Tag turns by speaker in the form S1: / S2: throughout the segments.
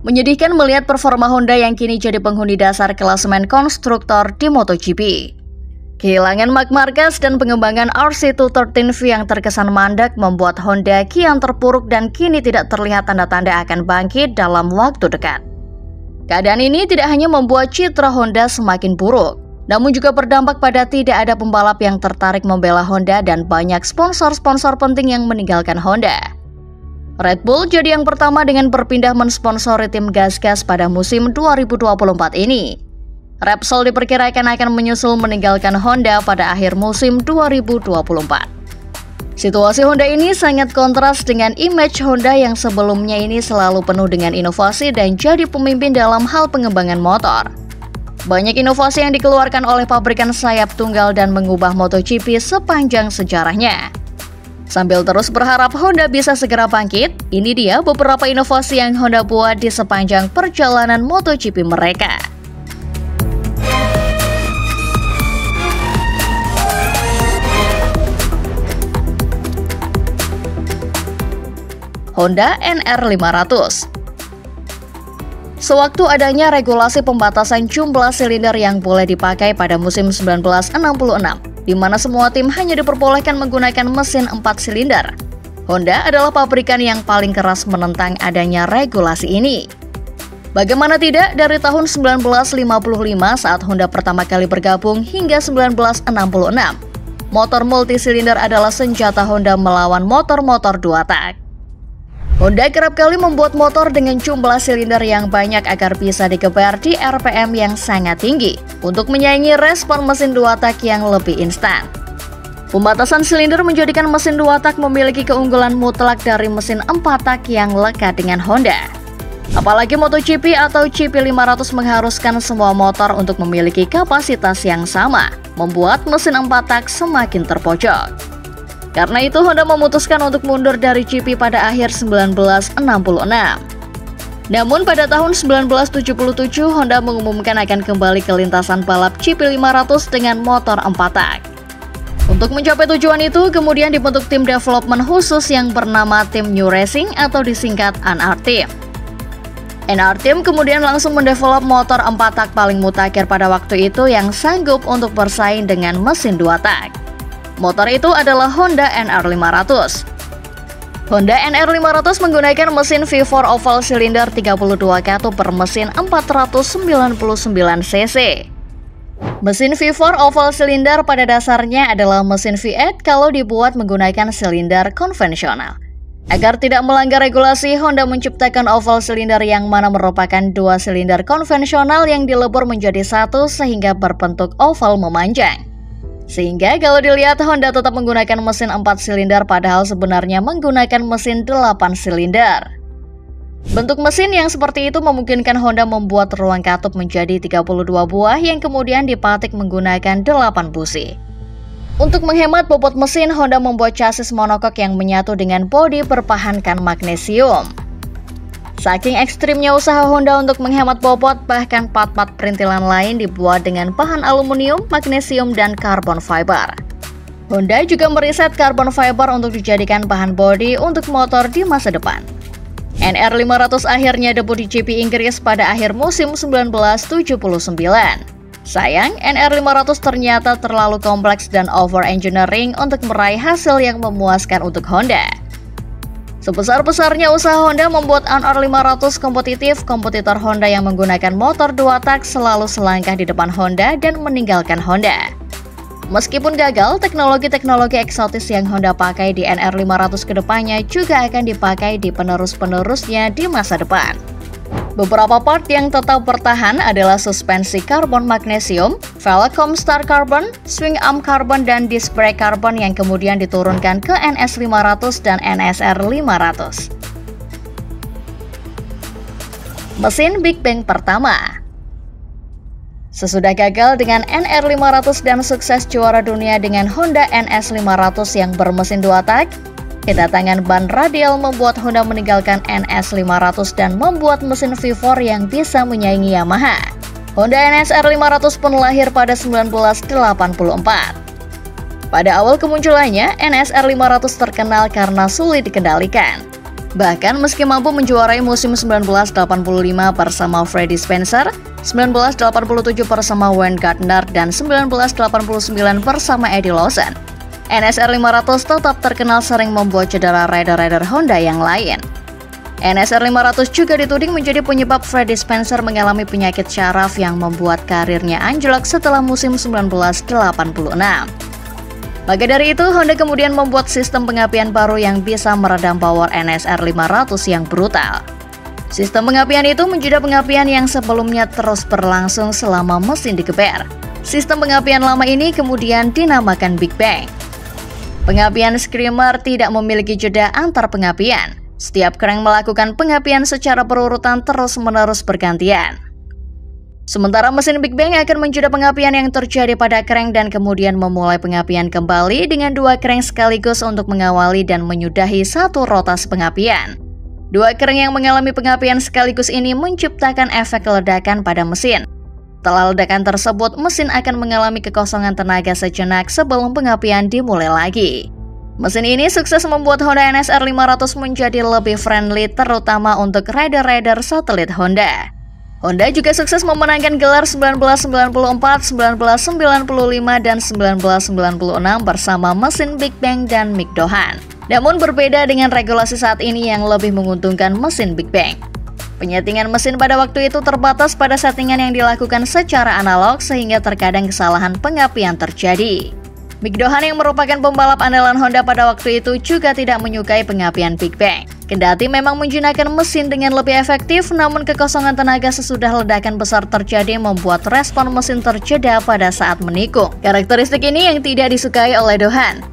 S1: Menyedihkan melihat performa Honda yang kini jadi penghuni dasar klasemen konstruktor di MotoGP. Kehilangan Marc Marquez dan pengembangan RC213V yang terkesan mandek membuat Honda kian terpuruk dan kini tidak terlihat tanda-tanda akan bangkit dalam waktu dekat. Keadaan ini tidak hanya membuat citra Honda semakin buruk, namun juga berdampak pada tidak ada pembalap yang tertarik membela Honda dan banyak sponsor-sponsor penting yang meninggalkan Honda. Red Bull jadi yang pertama dengan berpindah mensponsori tim gas-gas pada musim 2024 ini. Repsol diperkirakan akan menyusul meninggalkan Honda pada akhir musim 2024. Situasi Honda ini sangat kontras dengan image Honda yang sebelumnya ini selalu penuh dengan inovasi dan jadi pemimpin dalam hal pengembangan motor. Banyak inovasi yang dikeluarkan oleh pabrikan sayap tunggal dan mengubah MotoGP sepanjang sejarahnya. Sambil terus berharap Honda bisa segera bangkit, ini dia beberapa inovasi yang Honda buat di sepanjang perjalanan MotoGP mereka. Honda NR500. Sewaktu adanya regulasi pembatasan jumlah silinder yang boleh dipakai pada musim 1966, di mana semua tim hanya diperbolehkan menggunakan mesin 4 silinder, Honda adalah pabrikan yang paling keras menentang adanya regulasi ini. Bagaimana tidak, dari tahun 1955 saat Honda pertama kali bergabung hingga 1966, motor multisilinder adalah senjata Honda melawan motor-motor 2 tak. Honda kerap kali membuat motor dengan jumlah silinder yang banyak agar bisa dikebar di RPM yang sangat tinggi untuk menyaingi respon mesin 2 tak yang lebih instan. Pembatasan silinder menjadikan mesin 2 tak memiliki keunggulan mutlak dari mesin 4 tak yang lekat dengan Honda. Apalagi MotoGP atau GP500 mengharuskan semua motor untuk memiliki kapasitas yang sama, membuat mesin 4 tak semakin terpojok. Karena itu Honda memutuskan untuk mundur dari GP pada akhir 1966. Namun pada tahun 1977 Honda mengumumkan akan kembali ke lintasan balap GP500 dengan motor 4 tak. Untuk mencapai tujuan itu kemudian dibentuk tim development khusus yang bernama Tim New Racing atau disingkat NR Team. NR Team kemudian langsung mendevelop motor 4 tak paling mutakhir pada waktu itu yang sanggup untuk bersaing dengan mesin 2 tak. Motor itu adalah Honda NR500. Honda NR500 menggunakan mesin V4 oval silinder 32 katup per mesin 499 cc. Mesin V4 oval silinder pada dasarnya adalah mesin V8 kalau dibuat menggunakan silinder konvensional. Agar tidak melanggar regulasi, Honda menciptakan oval silinder yang mana merupakan 2 silinder konvensional yang dilebur menjadi 1 sehingga berbentuk oval memanjang. Sehingga kalau dilihat Honda tetap menggunakan mesin 4 silinder padahal sebenarnya menggunakan mesin 8 silinder. Bentuk mesin yang seperti itu memungkinkan Honda membuat ruang katup menjadi 32 buah yang kemudian dipatik menggunakan 8 busi. Untuk menghemat bobot mesin, Honda membuat chassis monokok yang menyatu dengan bodi berbahankan magnesium. Saking ekstrimnya usaha Honda untuk menghemat bobot, bahkan part-part perintilan lain dibuat dengan bahan aluminium, magnesium, dan carbon fiber. Honda juga meriset carbon fiber untuk dijadikan bahan bodi untuk motor di masa depan. NR500 akhirnya debut di GP Inggris pada akhir musim 1979. Sayang, NR500 ternyata terlalu kompleks dan over-engineering untuk meraih hasil yang memuaskan untuk Honda. Sebesar-besarnya usaha Honda membuat NR500 kompetitif, kompetitor Honda yang menggunakan motor 2 tak selalu selangkah di depan Honda dan meninggalkan Honda. Meskipun gagal, teknologi-teknologi eksotis yang Honda pakai di NR500 kedepannya juga akan dipakai di penerus-penerusnya di masa depan. Beberapa part yang tetap bertahan adalah suspensi karbon magnesium, velg Comstar Carbon, swing arm carbon, dan disc brake carbon yang kemudian diturunkan ke NS500 dan NSR 500. Mesin Big Bang pertama. Sesudah gagal dengan NR500 dan sukses juara dunia dengan Honda NS500 yang bermesin 2 tak, kedatangan ban radial membuat Honda meninggalkan NS500 dan membuat mesin V4 yang bisa menyaingi Yamaha. Honda NSR 500 pun lahir pada 1984. Pada awal kemunculannya, NSR 500 terkenal karena sulit dikendalikan. Bahkan meski mampu menjuarai musim 1985 bersama Freddie Spencer, 1987 bersama Wayne Gardner, dan 1989 bersama Eddie Lawson, NSR 500 tetap terkenal sering membuat cedera rider-rider Honda yang lain. NSR 500 juga dituding menjadi penyebab Freddie Spencer mengalami penyakit syaraf yang membuat karirnya anjlok setelah musim 1986. Maka dari itu, Honda kemudian membuat sistem pengapian baru yang bisa meredam power NSR 500 yang brutal. Sistem pengapian itu menjadi pengapian yang sebelumnya terus berlangsung selama mesin digeber. Sistem pengapian lama ini kemudian dinamakan Big Bang. Pengapian Screamer tidak memiliki jeda antar pengapian. Setiap crank melakukan pengapian secara berurutan terus-menerus bergantian. Sementara mesin Big Bang akan menjeda pengapian yang terjadi pada crank dan kemudian memulai pengapian kembali dengan 2 crank sekaligus untuk mengawali dan menyudahi satu rotasi pengapian. 2 crank yang mengalami pengapian sekaligus ini menciptakan efek ledakan pada mesin. Setelah ledakan tersebut, mesin akan mengalami kekosongan tenaga sejenak sebelum pengapian dimulai lagi. Mesin ini sukses membuat Honda NSR 500 menjadi lebih friendly terutama untuk rider-rider satelit Honda. Honda juga sukses memenangkan gelar 1994, 1995, dan 1996 bersama mesin Big Bang dan Mick Doohan. Namun berbeda dengan regulasi saat ini yang lebih menguntungkan mesin Big Bang. Penyetingan mesin pada waktu itu terbatas pada settingan yang dilakukan secara analog sehingga terkadang kesalahan pengapian terjadi. Mick Doohan yang merupakan pembalap andalan Honda pada waktu itu juga tidak menyukai pengapian Big Bang. Kendati memang menjinakkan mesin dengan lebih efektif, namun kekosongan tenaga sesudah ledakan besar terjadi membuat respon mesin terjeda pada saat menikung. Karakteristik ini yang tidak disukai oleh Doohan,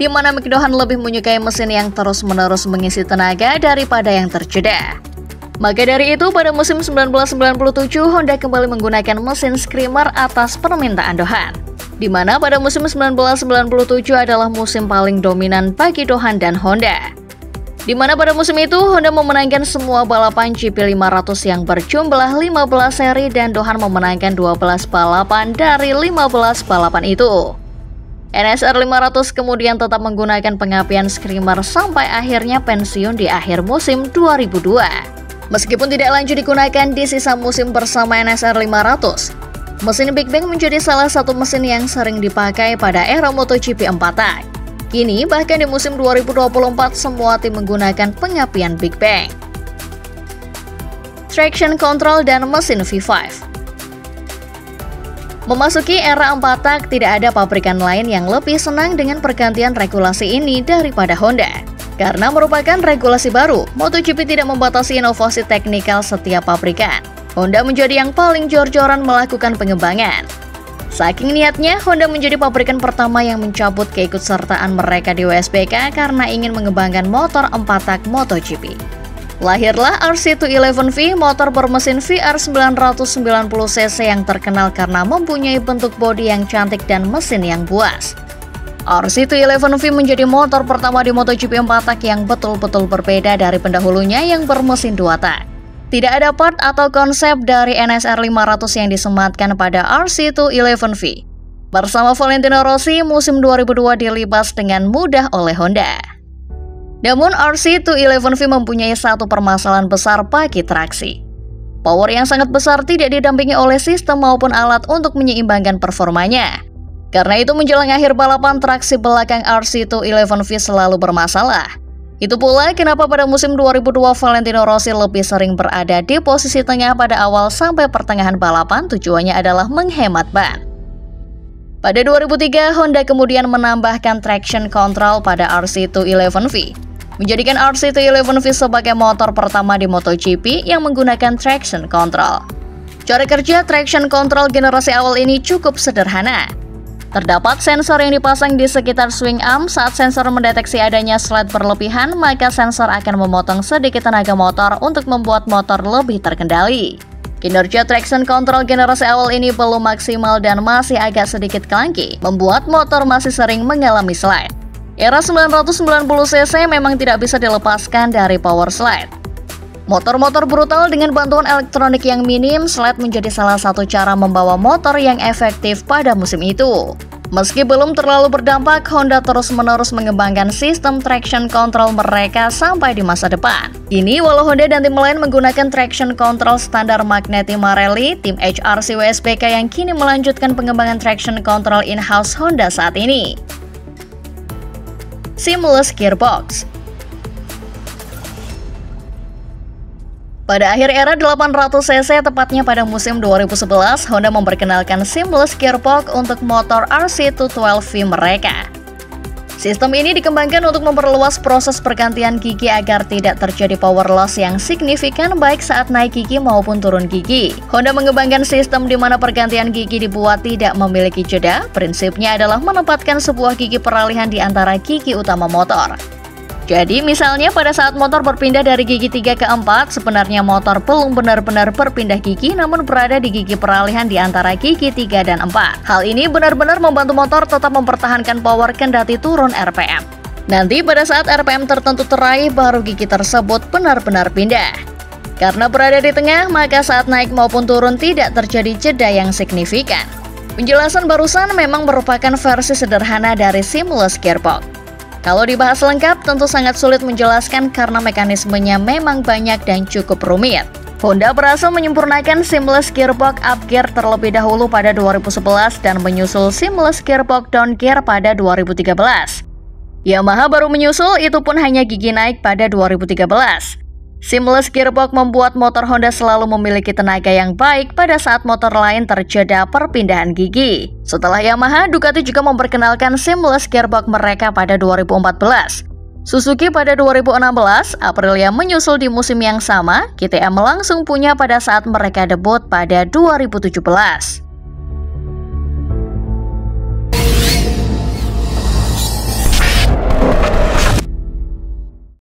S1: di mana Mick Doohan lebih menyukai mesin yang terus-menerus mengisi tenaga daripada yang terjeda. Maka dari itu, pada musim 1997, Honda kembali menggunakan mesin Screamer atas permintaan Doohan, di mana pada musim 1997 adalah musim paling dominan bagi Doohan dan Honda. Di mana pada musim itu, Honda memenangkan semua balapan GP500 yang berjumlah 15 seri dan Doohan memenangkan 12 balapan dari 15 balapan itu. NSR 500 kemudian tetap menggunakan pengapian Screamer sampai akhirnya pensiun di akhir musim 2002. Meskipun tidak lanjut digunakan di sisa musim bersama NSR 500, mesin Big Bang menjadi salah satu mesin yang sering dipakai pada era MotoGP 4 tak. Kini bahkan di musim 2024 semua tim menggunakan pengapian Big Bang. Traction control dan mesin V5. Memasuki era 4 tak, tidak ada pabrikan lain yang lebih senang dengan pergantian regulasi ini daripada Honda. Karena merupakan regulasi baru, MotoGP tidak membatasi inovasi teknikal setiap pabrikan. Honda menjadi yang paling jor-joran melakukan pengembangan. Saking niatnya, Honda menjadi pabrikan pertama yang mencabut keikutsertaan mereka di WSBK karena ingin mengembangkan motor 4 tak MotoGP. Lahirlah RC211V, motor bermesin VR 990cc yang terkenal karena mempunyai bentuk bodi yang cantik dan mesin yang buas. RC211V menjadi motor pertama di MotoGP 4 tak yang betul-betul berbeda dari pendahulunya yang bermesin 2 tak. Tidak ada part atau konsep dari NSR 500 yang disematkan pada RC211V. Bersama Valentino Rossi, musim 2002 dilibas dengan mudah oleh Honda. Namun RC211V mempunyai satu permasalahan besar bagi traksi. Power yang sangat besar tidak didampingi oleh sistem maupun alat untuk menyeimbangkan performanya. Karena itu menjelang akhir balapan, traksi belakang RC211V selalu bermasalah. Itu pula kenapa pada musim 2002 Valentino Rossi lebih sering berada di posisi tengah pada awal sampai pertengahan balapan, tujuannya adalah menghemat ban. Pada 2003, Honda kemudian menambahkan traction control pada RC211V, menjadikan RC211V sebagai motor pertama di MotoGP yang menggunakan traction control. Cara kerja traction control generasi awal ini cukup sederhana. Terdapat sensor yang dipasang di sekitar swing arm. Saat sensor mendeteksi adanya slide berlebihan, maka sensor akan memotong sedikit tenaga motor untuk membuat motor lebih terkendali. Kinerja traction control generasi awal ini belum maksimal dan masih agak sedikit clunky, membuat motor masih sering mengalami slide. Era 990cc memang tidak bisa dilepaskan dari power slide. Motor-motor brutal dengan bantuan elektronik yang minim, slide menjadi salah satu cara membawa motor yang efektif pada musim itu. Meski belum terlalu berdampak, Honda terus-menerus mengembangkan sistem traction control mereka sampai di masa depan. Kini, walau Honda dan tim lain menggunakan traction control standar Magneti Marelli, tim HRC WSBK yang kini melanjutkan pengembangan traction control in-house Honda saat ini. Seamless Gearbox. Pada akhir era 800cc, tepatnya pada musim 2011, Honda memperkenalkan Seamless Gearbox untuk motor RC212V mereka. Sistem ini dikembangkan untuk memperluas proses pergantian gigi agar tidak terjadi power loss yang signifikan baik saat naik gigi maupun turun gigi. Honda mengembangkan sistem di mana pergantian gigi dibuat tidak memiliki jeda. Prinsipnya adalah menempatkan sebuah gigi peralihan di antara gigi utama motor. Jadi misalnya pada saat motor berpindah dari gigi 3 ke 4, sebenarnya motor belum benar-benar berpindah gigi namun berada di gigi peralihan di antara gigi 3 dan 4. Hal ini benar-benar membantu motor tetap mempertahankan power kendati turun RPM. Nanti pada saat RPM tertentu teraih baru gigi tersebut benar-benar pindah. Karena berada di tengah, maka saat naik maupun turun tidak terjadi jeda yang signifikan. Penjelasan barusan memang merupakan versi sederhana dari Seamless Gearbox. Kalau dibahas lengkap, tentu sangat sulit menjelaskan karena mekanismenya memang banyak dan cukup rumit. Honda berhasil menyempurnakan Seamless Gearbox Up Gear terlebih dahulu pada 2011 dan menyusul Seamless Gearbox Down Gear pada 2013. Yamaha baru menyusul, itu pun hanya gigi naik pada 2013. Seamless Gearbox membuat motor Honda selalu memiliki tenaga yang baik pada saat motor lain terjeda perpindahan gigi. Setelah Yamaha, Ducati juga memperkenalkan Seamless Gearbox mereka pada 2014. Suzuki pada 2016, Aprilia menyusul di musim yang sama, KTM langsung punya pada saat mereka debut pada 2017.